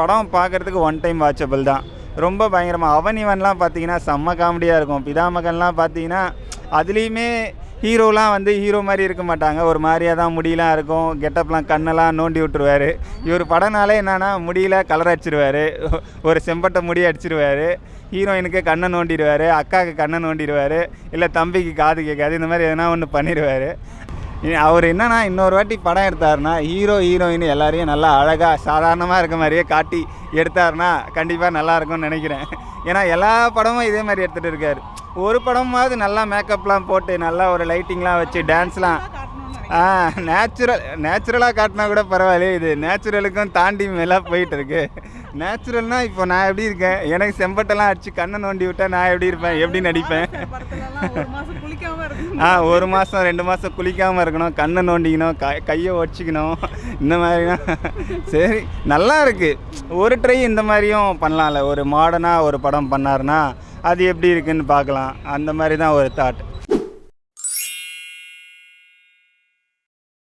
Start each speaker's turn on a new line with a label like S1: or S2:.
S1: படம் பார்க்குறதுக்கு one time watchable தான். ரொம்ப பயங்கரமாக அவன் இவன்லாம் பார்த்தீங்கன்னா செம்ம காமெடியாக இருக்கும். பிதாமகன்லாம் பார்த்தீங்கன்னா அதுலேயுமே ஹீரோலாம் வந்து ஹீரோ மாதிரி இருக்க மாட்டாங்க. ஒரு மாதிரியாக தான் முடியெலாம் இருக்கும், கெட்டப்லாம் கண்ணெல்லாம் நோண்டி விட்டுருவார். இவர் படம்னாலே என்னென்னா முடியல கலர் அடிச்சிருவார், ஒரு செம்பட்டை முடி அடிச்சிருவார், ஹீரோயினுக்கு கண்ணை நோண்டிடுவார், அக்காவுக்கு கண்ணை நோண்டிடுவார், இல்லை தம்பிக்கு காது கேட்காது, இந்த மாதிரி எதனா ஒன்று பண்ணிடுவார். அவர் என்னன்னா இன்னொரு வாட்டி படம் எடுத்தாருன்னா ஹீரோ ஹீரோயின் எல்லாரையும் நல்லா அழகாக சாதாரணமாக இருக்க மாதிரியே காட்டி எடுத்தாருன்னா கண்டிப்பாக நல்லாயிருக்கும்னு நினைக்கிறேன். ஏன்னா எல்லா படமும் இதே மாதிரி எடுத்துகிட்டு இருக்கார். ஒரு படமாவது நல்லா மேக்கப்லாம் போட்டு நல்லா ஒரு லைட்டிங்லாம் வச்சு டான்ஸ்லாம் நேச்சுரலாக காட்டினா கூட பரவாயில்ல. இது நேச்சுரலுக்கும் தாண்டி மேலே போயிட்டு இருக்கு. நேச்சுரல்னால் இப்போ நான் எப்படி இருக்கேன், எனக்கு செம்பட்டெல்லாம் அடித்து கண்ணை நோண்டி விட்டால் நான் எப்படி இருப்பேன், எப்படி நடிப்பேன்? ஒரு மாதம் 2 மாதம் குளிக்காமல் இருக்கணும், கண்ணை நோண்டிக்கணும், கையை ஒடிச்சிக்கணும், இந்த மாதிரிலாம். சரி நல்லா இருக்குது. ஒரு ட்ரை இந்த மாதிரியும் பண்ணலாம்ல. ஒரு மாடர்னாக ஒரு படம் பண்ணாருன்னா அது எப்படி இருக்குன்னு பார்க்கலாம். அந்த மாதிரி தான் ஒரு தாட்.